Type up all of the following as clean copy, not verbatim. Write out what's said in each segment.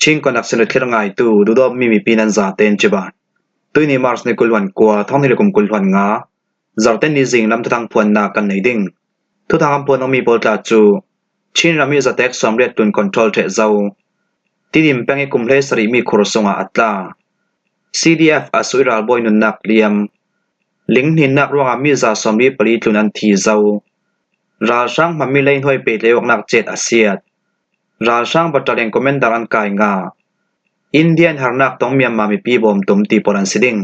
ชิงกนักสนุกเครงายตูดูดอมีปีนันซาเตนจิบาตุยนี่มาร์สในกุลวันกัวท้องนี่กุมกุลวันงาจาร์เตนนี่จิงลำทุทางพวนนากันในดิ่งทุทางพวนต้องมีโปรตาจูชินรามีจะแตกสำเร็จตุนคอนโทรลเทเจ้าที่ดิมแปงให้กุมเลสริมีครุสงาอัตลา CDF อาสุยราลบอยนุนนักเลียมลิงหินนักรวงอามีจะสมรีปริตุนันทีเจ้าราช่างมันมีเลนห้อยเปเลวนักเจ็ดอาเซียดราช่างบัตรเลียงคอมเมนดารันกายงาอินเดียนหานักต้องมีมามีปีบอมตุมตีปรันสิดิง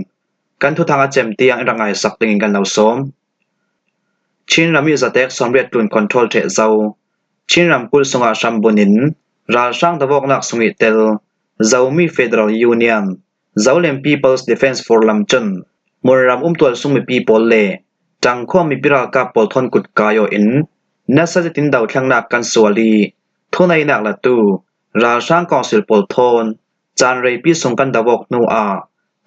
กันทุทางอาเจมตียังรังไงสักติงกันเหล่าสมชินรามีจะแตกสำเร็จตุนคอนโทรลเทเจ้าชินรามกุลสงอาชัมบุนินราช่างตะวกนักสมิเตลเจ้ามีเฟเดอรัลยูเนียนเจ้าเลม People's Defense for ลำจันมรามตัวสุมีปีปอลเล่จังข้อมีปิรากับปอลทนกุดกายออินนัสจะตินดาวทางนักกันสวลีทุนายนักละตูราช่างกองศิลปอลทนจานเรปีสงกันตะวกนูอา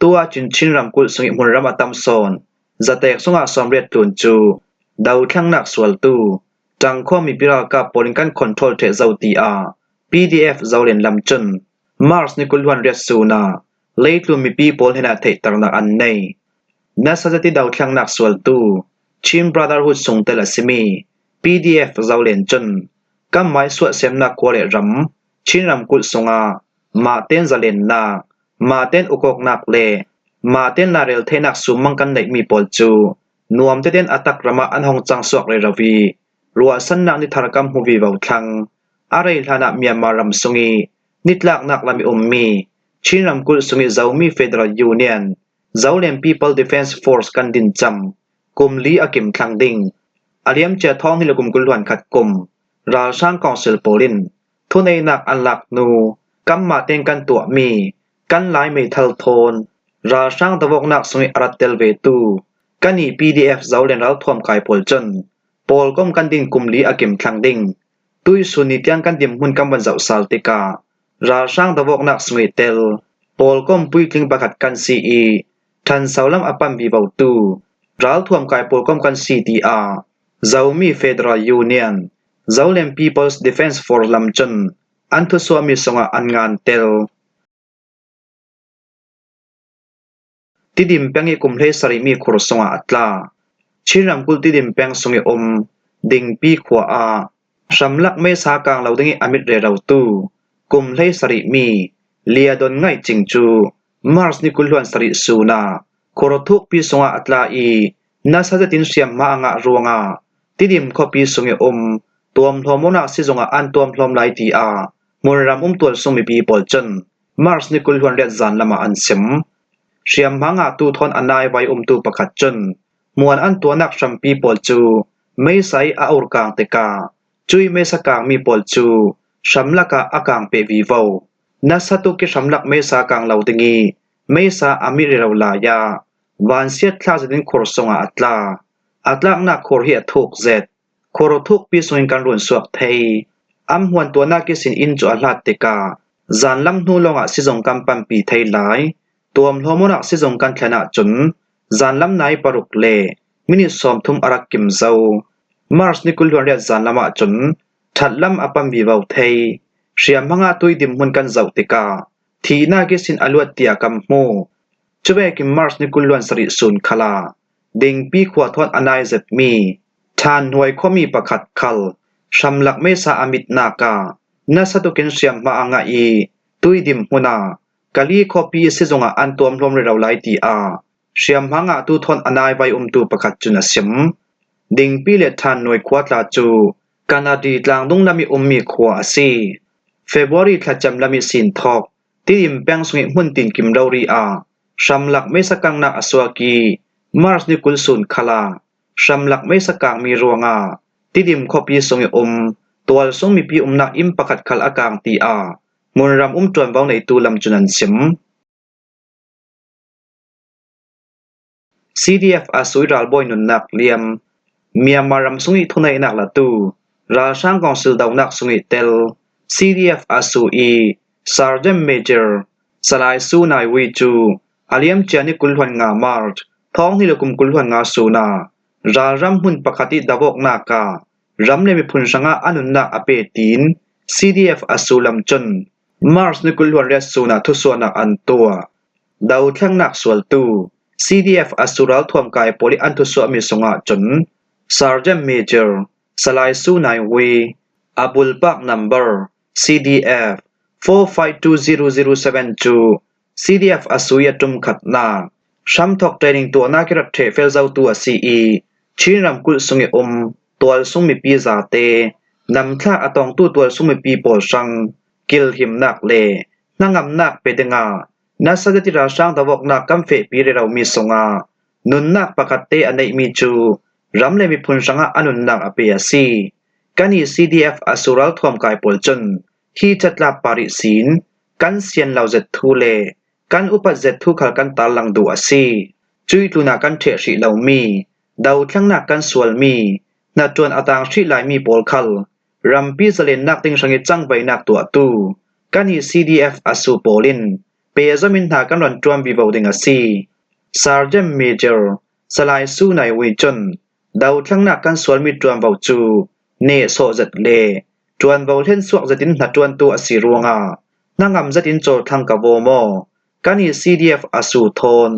ตัวจินชินรามกุลสงิมรามตัมซอนจะแตกสงอาสำเร็จตุนจูดาวทางนักสวลตูจังข้อมีปิรากับปอลิงกันคอนโทรลเทเจ้าตีอา PDF เจ้าเลนลำจันมาร์สนิกุลวันเรียสูนาเลทลุมีปีปอลเฮนาเทตรนักอันในนัสจะติดดาวทางนักสวลตูชิมบราดาร์ฮุดสงเตลสิมี PDF เจ้าเลนจันกำไม้สวดเซมนักควเลรัมชินรำกุลสงามาเต้นจะเลนนามาเต้นอุกอกนักเลมาเต้นนาเรลเทนักสุมังกันในมีปอลจูนวมเต้นอัตักรมาอันหงจังสวกเรรวีรัวสันนักนิทารกรรมฮูวีวาวทังอะไรฐานะเมียมารำสุงีนิตลักนักลามีมีชินรำกุลสุงีเจ้ามีเฟเดอรัลยูเนียนเจ้าเลม People Defense Force กันดินจำกุมลีอากิมทังดิงอาเลียมเจท้องที่ละกุมกุลวันขัดกุมราช่างกองเซลโปลินทุนในนักอันหลักนูกัมมาเต็งกันตัวมีกันหลายเมทัลโทนราช่างตะวกนักสุงีอารัตเตลเวตูกันนี่ PDF เจ้าเลนรัลทวมกายปอลจนปอลก้มกันดิงกุมลีอากิมทังดิงตุยสุนิตยังกันดิมหุ่นกำวันเจ้าซาลติการาช่างตะวกนักสมิเตลปอลก้มปุยกลิงประคัดกันซีอีทันสาวลำอปัมบีบาวตูรัลทวมกายปอลก้มกัน CDR เจ้ามีเฟเดอรัลยูเนียนเจ้าเลม People's Defense for ลำจันอันทุสวามีสงะอันงานเตลติดิมเปียงกุมเลสริมีครุสงะอัตลาชิรำกุลติดิมเปียงสงะดิงปีขวาอาสำลักเมษากลางเราดิงอมิตเรเราตูกุมเลสริมีเลียดนง่ายจิงจูมาร์สนิกุลวันสริสูนาโครทุกปีสงะอัตลาอีนัสจะตินเสียมมาอ่างรวงาติดิมขปีสงะตัวมทอมนาสิสงะอันตัวมทอมไลตีอามุนรำตัวสมิปีปอลจันมาร์สนิกุลวันเรียจันละมาอันเสมเสียมหางตูทอนอันนายไวตูประคัดจันมวนอันตัวนักชัมปีปอลจูไม่ใส่อาอุรกางเตกาจุยเมสกางมีปอลจูชัมลักอากางเปวีวนัสตุกิชัมลักเมสากางเหล่าติงีเมสาอามิเรลลายาวานเสียทลาจดินคอรสงอัตลานักคอรเฮียทุกเซตคอรทุกปีสงกันรุนสวกเทยอัมหวนตัวนักกิสินอินจูอัลาติกาจานลำนูลงสิจงกันปัมปีเทยหลายตัวมโลมนักสิจงกันขณะจุนจานลำนายปรุกเลมินิสอมทุมอารักกิมเจ้ามาร์สนิกุลวันเรียจานละมาจุนทัดลำอปัมบีวาวเทยเสียมหงาตุยดิมหุ่นกันเจ้าติกาทีน่ากิสินอลวดเตียกัมโมจเวกิมมาร์สนิกุลวันสริสุนคลาดิงปีขวาทอนอนายเซบมีทานหวยข้อมีประคัดคัลชัมลักเมษาอมิตนากานัสตุกินเสียมมาอ่างอีตุยดิมหุนากะลีข้อปีสิจงอันตัวมลมเรเราไลตีอาเสียมหงาตุทอนอนายไวตูประคัดจุนเสียมดิงปีเลทานหน่วยควาดลาจูกานาดีตลางดุงลามีมีขวาซีเฟบรุรีทลาจำลามีสินทอกที่ดิมแปงสงิหุ่นตินกิมดาวรีอาชัมลักเมสกังนาอสวากีมาร์สนิกุลสุนคลาชัมลักเมสกังมีรวงาที่ดิมขปีสงิตัวสงมีปีนาอิมประคัดคัลอากางตีอามุนรำจวนวางในตูลำจุนันซิม CDF อาสุยรัลบอยนุนนักเลียมเมียมารำสุงิทุนในนักละตูราช่างกองสิลดาวนักสุงิเตล CDF อาสุอีซาร์เจมเมเจอร์สลายสูนายวิจูอาเลียมเจนิกุลวันงามาร์ดท้องที่ละกุมกุลวันงาสูนารารำหุ่นปกติดาวกนาการำเลมีพุนสังอาอนุนักอเปตีน CDF อาสุลำจน Mars นึกุลวนเรสูนาทุสวนักอันตัวดาวทั้งนักสวลตู CDF อสุรัลทวมกายโปลิอันทุสวมิสงะจน Sergeant Major สลายสู้นายวีอับุลปัก number CDF 452007 CDF อสุยตุมขัดนาชัมทอกเทรนิงตัวนักรัฐเทเฟลเจ้าตัว CE ชินรำกุลสุงอมตัวสุงมีปีซาเตนำท่าอตองตู้ตัวสุงมีปีปอชังกิลหิมนักเลนางำนักเปดงานาสดติราช่างตะวกนักกัมเฟปีเรเรามีสงานุนนักปะกัตเตอันในมีจูรำเลมีพุนสังอนุนนักอเปียซีกันอี CDF อสุรัลทวมกายปอลจนที่จัดลาปาริสินกันเซียนเหล่าเจ็ดทูเลกันอุปเจ็ดทูขัลกันตาลังดูอาซีจุยตุนากันเทชิเหล่ามีดาวทั้งนักกันสวลมีนาจวนอตางชิลายมีปอลคัลรัมปีเสเลนนักติงสังเกจังใบนักตัวตูกันอี CDF อสุโปลินเปยซามินทากันรันจวนบีวดิงอาซี Sergeant Major สลายสู้ในวิจนดาวทั้งนักกันสวลมีจวนเบาจูเนโซเจ็ดเลจวนเบาเล่นสวกจะดินนัดจวนตัวอสีรวงานางำจะดินโจทังกะโวโมกันอี CDF อสุโทน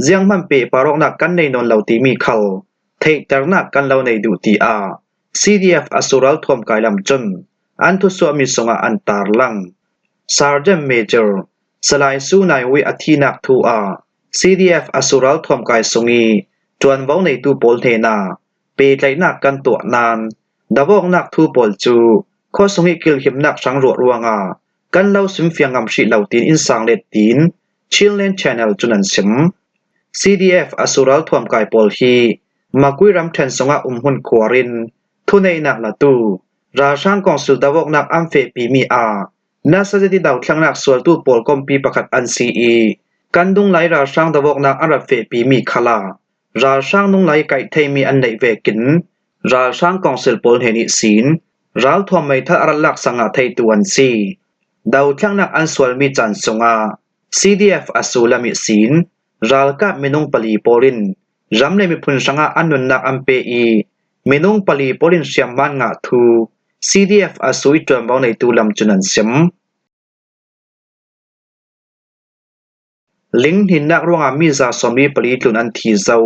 เจียงมันเปปารอกนักกันในนนเหล่าตีมีเขาเทกตรนักกันเหล่าในดูตีอา CDF อสุรัลทวมกายลำจนอันทุสวมิสงะอันตารลัง Sergeant Major สลายสู้นายวิอธินักทูอา CDF อสุรัลทวมกายสงีจวนเว้าในตูโปลเทนาเปไลนักกันตัวนานดาวอกนักทูโปลจูข้อสงีกิลหิมนักสังรวดรวงกันเล่าสิมเฟียงงำชิเหล่าตีนอินสังเลดตีนชิลเลน Channel จุนันสิม CDF อสุรัลทวมกายปอลฮีมากุยรำแทนสงะหุ่นขวารินทุในนักละตูราช่างกองสุดดาวอกนักอัมเฟปีมีอานาสจติดาวทั้งนักสวลตูปอลกอมปีประคัดอันซีอีกันดุงไหลราช่างดาวอกนักอารับเฟปีมีคลาราช่างนุงไหลไก่เทมีอันในเวกินราช่างกองสุดปอลเฮนิศีนรัลทวมไม่ทัดอารัลักสังอาไทตัวนซีดาวทั้งนักอันสวลมีจันสงา CDF อสุลามิศีนรัลกับเมนุงปลีปอลินรำเลยมีพุนสังอาอันนุนนักอัมเปอีเมนุงปลีปอลินเสียมบ้านงาทู CDF อสุยจวนเบาในตูลำจุนันเสียมลิงหินนักรวงอามีซาสมีปลีตุนอันทีเจ้า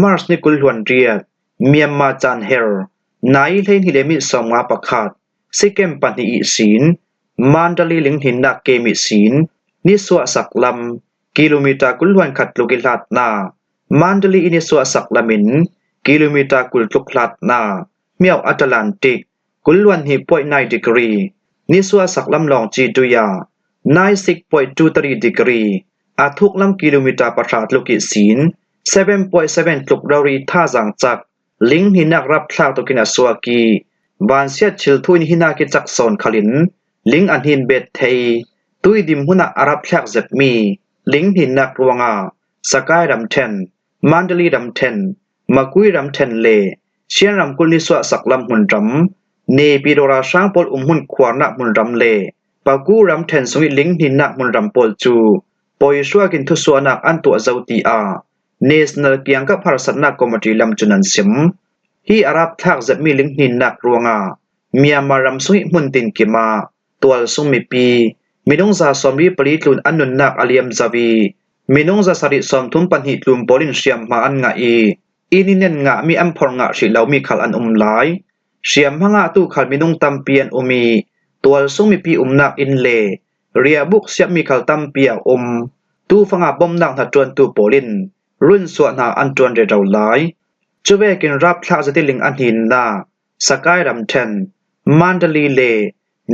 มาร์สนิกุลหวนเรียดเมียมมาจานเฮร์นายเลนฮิเลมิสองมาประคาดซิเกมปันอีศีนมันดลีลิงหินนักเกมิศีนนิสวะสักลำกิโลเมตรกุลหวนขัดลูกิลาดนามันดลีอินิสวะสักลำมินกิโลเมตรกุลทุกลาดนาเมียวอัตแลนติกกุลหวนฮีป่วย9 degree นิสวะสักลำลองจีดุยา96.23 degree อาทุกลำกิโลเมตรประชาลูกิศีน 7.7 ทุกดารีท่าจังจักลิงหินักรับทางตุกินาสวากีบานเสียชิลทุนหินากิจักโซนขลินลิงอันหินเบตเทยตุยดิมหุนักอารับแทกเจ็บมีลิงหินนักรวงสกายรำเทนมันดลีรำเทนมากุยรำเทนเลเชียนรำกุลิสวะสักลำหุนรำเนปิโดราช่างปอลหุ่นขวานักหุนรำเลปากูรำเทนสวิลิงหินนักหุนรำปอลจูปอยชัวกินทุสวนักอันตัวเจ้าตีอาNational เกียงกับภารสัตนักกอมจีลำจุนันสิมฮีอารับทักจะมีลิงหินนักรวงเมียมารำสุยมุนตินกิมาตัวสุงมีปีมีน้องซาสอมรีปริตลุนอันนุนนักอาลียมซาวีมีน้องซาสริสอมทุมปันหิตลุมปอลินเชียมมาอันงาอีนิเนนงะมีอัมพองะชิลาวมีขัลอันหลายเชียมหงะตู้ขัลมีน้องตัมเปียนมีตัวสุงมีปีนักอินเลเรียบุกเสียมีขัลตัมเปียตู้ฟังบอมนักถัดจวนตู้ปอลินรุ่นส่วนหาอันจวนเรดาวไลจะเวกินรับทางจะติลิงอันหินนาสกายรำเทนมันดลีเล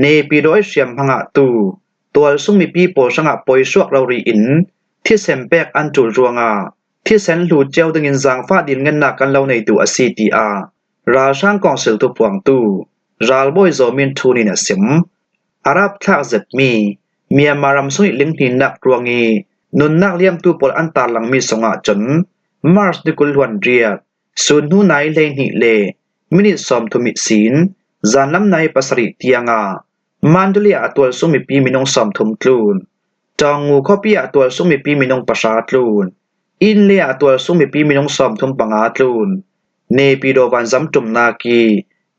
เนปิโดยเสียมพังะตูตัวสุงมีปีโปสังะปอยสวกเรารีอินที่เซมเปกอันจุลรวงที่เซนลูเจ้าดึงอินสังฟ้าดินเงินนักกันเราในตัวซีตีอาราช่างกองเสลตุพวงตูราลบอยโซมินทูนินสิมอารับทางจะมีเมียมารำสุยลิงหินนักรวงนุนนักเลี้ยมตูปอลอันตาลังมีสงะจนมาร์สดิกุลหวนเรียดสุนหูไนเลนหิเลมินิสอมทุมิศีนจานลำในปัสริเตียงมันดลีอาตัวสุมิปีมินงสอมทุมตลูนจองงูข้อปีอาตัวสุมิปีมินงประชาตลูนอินเลียอาตัวสุมิปีมินงสอมทุมปังอาตลูนเนปิโดวันซัมจุมนากี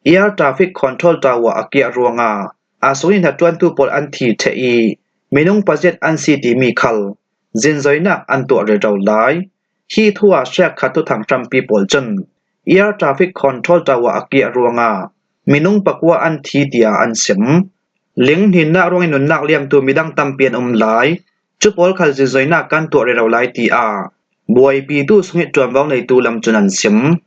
เอียร์ทราฟิกคอนโทรลตาวะอาเกียรวง อาสุนินทวนตุปอลอันทีเทอีมินุงปัจเจตอันซีตีมีคัลจินจอยนักอันตัวเรเจ้าหลายฮีทัวเชคขัดตุทางทรัมปีปอลจนAir Traffic Control Tawa Akia Ruanga Minung Pakwa An Thi Tia An Sim Ling Hin Na Rong Nun Nak Liam Tu Midang Tampian Lai Chupol Khal Zizoina Kan Tu Re Lai Ti A Boy Pi Tu Sungit Tuam Wang Nei Tu Lam Chunan Sim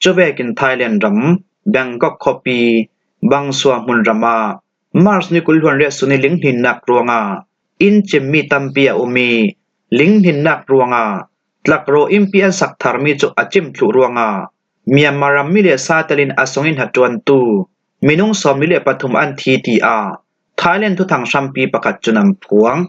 Chubek in Thailand Ram Bangkok Copy Bang Swa Mun Rama Mars Ni Kulwan Re Suni Ling Hin Nak Ruanga In Chimmi Tampia Umi Ling Hin Nak Ruanga Tlakro Impian Sak Tharmi Chu Achim Thu Ruanga Myanmar Mile Satalin Asongin Hatuan Tu Minung Somile Pathum An Thi Ti A Thailand Tu Thang Sampi Pakat Chunam Phuang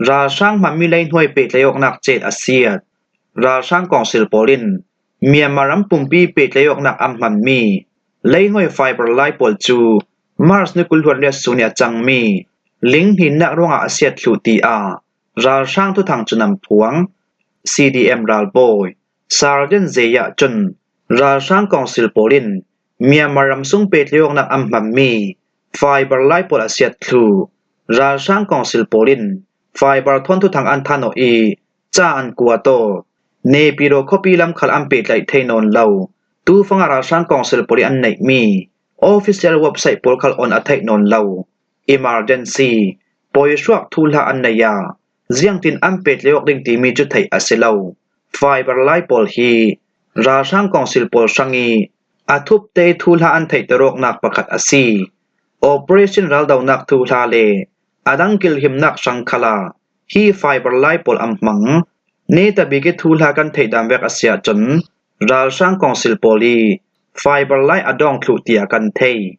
Ra Sang Mamilai Hoi Pe Tlayok Nak Chet Asiat Ra Sang Council Polin Myanmar Pumpi Pe Tlayok Nak Amman Mi Lei Hoi Fiber Lai Pol Chu Mars Nikul Hwan Re Sunya Changmi Ling Hin Nak Ronga Asiat Thu Ti A Ra Sang Tu Thang Chunam Phuang CDM Ralboy Sergeant Zeya Chun Rashang Council Polin Myanmar Sung Petleong Nak Ammami Fiber Lai Pol Asiat Thu Rashang Council Polin Fiber Thon Tu Thang An Thano E Cha An Kuato Ne Piro Copy Lam Khal Am Pet Lai Thainon Lau Tu Fanga Rashang Council Polin An Nei Mi Official Website Pol Khal On Attack Non Lau Emergency Poi Shuak Thula An Naya Ziang tin ampet leok ding ti mi chu thai aselo Fiber Lai Pol hi Rashang Council Pol Sangi Athup te thula an thai terok nak pakhat asi Operation Raldaw nak thula le Adang kil him nak sangkhala hi Fiber Lai Pol ammang ne ta bige thula kan thai dam vek asia chon Rashang Council Poli Fiber Lai adong thlu tia kan thei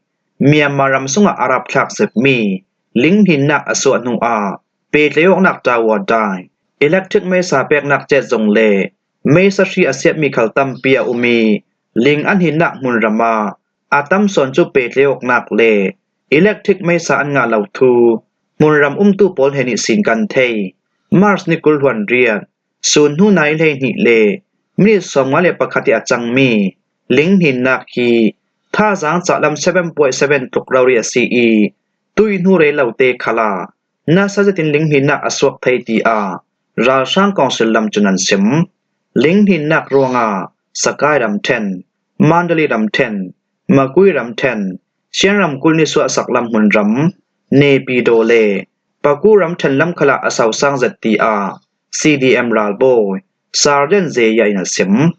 Myanmar sunga Arab thak sep mi ling hin nak aso nu a Pe Tlayok Nak Tawa Dai Electric Mesa Pek Nak Jet Zong Le Mesa Shi Asiat Mi Khal Tampia Umi Ling An Hin Nak Mun Rama Atam Son Chu Pe Tlayok Nak Le Electric Mesa An Nga Lau Thu Mun Ram Tu Pol Heni Sin Kan Thei Mars Nikul Hwan Riat Sun Hu Nai Le Ni Le Mi Som Nga Le Pakhati Achang Mi Ling Hin Nak Hi Tha Zang Cha Lam 7.7 Tuk Rauri CE Tui Nu Re Lau Te Khala Nasa Jatin Ling Hin Nak Aswak Thai Ti A Rashang Council Lam Chunan Sim Ling Hin Nak Ruanga Sakai Ram 10 Mandalay Ram 10 Makui Ram 10 Sian Ram Kulni Su Asak Lam Hun Ram Ne Pi Do Le Paku Ram 10 Lam Khala Asaw Sang Zat Ti A CDM Ralboy Sergeant Zeya Ina Sim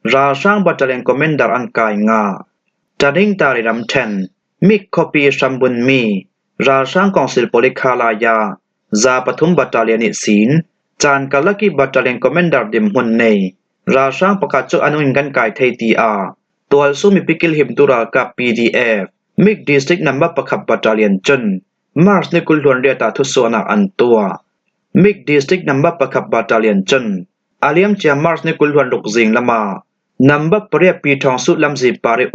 Rashang Battalion Commander An Kai Nga Taning Tari Ram 10 Mik Copy Shambun Mi Rashang Council Polikhalaya Za Pathum Battalion Sin Chan Kalaki Battalion Commander Dim Hun Nei Rashang Pakachu Anuin Gan Kai Thai Ti A Tual Sumi Pikil Him Tural Kap PDF Mik District Number Pakap Battalion Chun Mars Nikul Hwan Riata Thusu Anak Antua Mik District Number Pakap Battalion Chun Aliam Chia Mars Nikul Hwan Lukzing Lama Number Pariya Pi Thong Su Lamzi Pari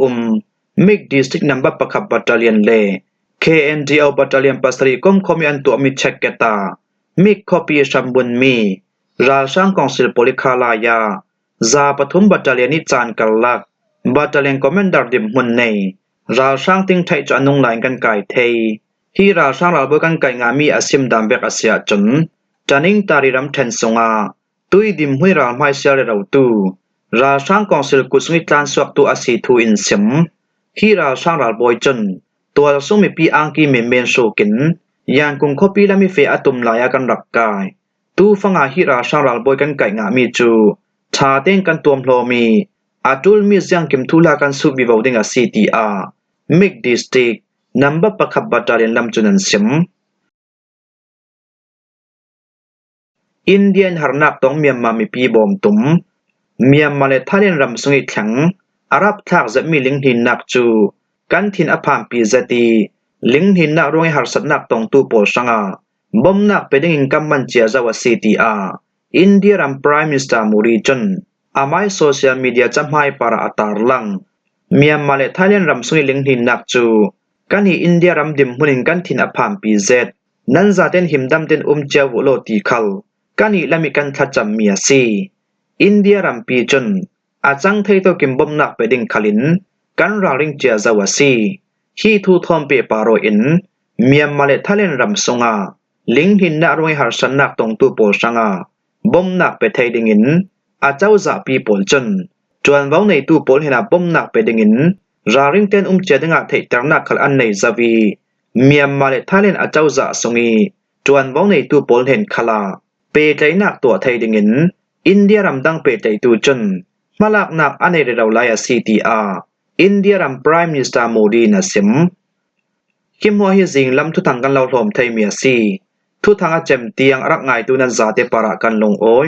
Mik District Number Pakap Battalion Le KNDO Battalion Pasri Kom Komi Antu Ami Cheketa Mik Copy Shambun Mi Rashang Council Polikhalaya Za Pathum Battalion Ni Chan Kalak Battalion Commander Dim Hun Nei Rashang Ting Thai Chu Anung Lain Kan Kai Thei Hi Rashang Ralbo Kan Kai Nga Mi Asim Dam Bek Asia Chun Taning Tari Ram 10 Songa Tui Dim Hui Ram Hai Sia Le Rau Tu Rashang Council Kusngi Tlan Swak Tu Asi Tu In Sim Hi Rashang Ralboy Chun Tual Sumi Pi Angki Men Shokin Yan Kung Kopi Lami Fe Atum Laya Kan Rakkai Tu Fanga Hi Rashang Ralboy Kan Kai Nga Mi Chu Tha Teng Kan Tuam Hlo Mi Atul Mi Ziang Kim Thula Kan Su Bi Voting A CTR Mik District Number Pakap Battalion Lam Chunan Sim Indian Harnak Tong Myanmar Mi Pi Bom Tum Myanmar Le Thailand Ram Sungi Thlang Arab Thak Zat Mi Ling Hin Nak Chu Kan Thin Apham Pi Zati Ling Hin Nak Rong Har Sat Nak Tong Tu Pol Sanga Bom Nak Peding Income Man Chia Zawa CTR India Ram Prime Minister Muri Chun Amai Social Media Chamhai Para Atar Lang Myanmar Le Thailand Ram Sungi Ling Hin Nak Chu Kan Hi India Ram Dim Hunin Kan Thin Apham Pi Z Nan Zaten Himdam Den Chia Vulo Ti Khal Kan Hi Lami Kan Thacham Mia Si India Ram Pi Chun อาจังเทโตกิมบมนักไปดิ่งขลินกันราริงเจียซาวาซีฮีทูทอมเปปาโรอินเมียมมาเลทะเลนรำสงาลิงหินนะรวยหารสันนักตรงตูโปสังาบมนักไปไทยดิ่งินอาเจ้าจะปีโปลจนจวนเว้าในตูโปลเห็นบมนักไปดิ่งินราริงเตนเจดงะไทยตรนักขลอันในซาวีเมียมมาเลทะเลนอาเจ้าจะสงีจวนเว้าในตูโปลเห็นขลาเปใจนักตัวไทยดิ่งินอินเดียรำดังเปใจตูจนมาลักนักอันในเราลายซีทีอาอินเดียรำ Prime Minister Modi นะซิมคิมหัวฮิจิงลำทุทังกันเราลมไทยเมียซีทุทังอาเจมเตียงรักง่ายตูนันซาเตปาระกันลงโอย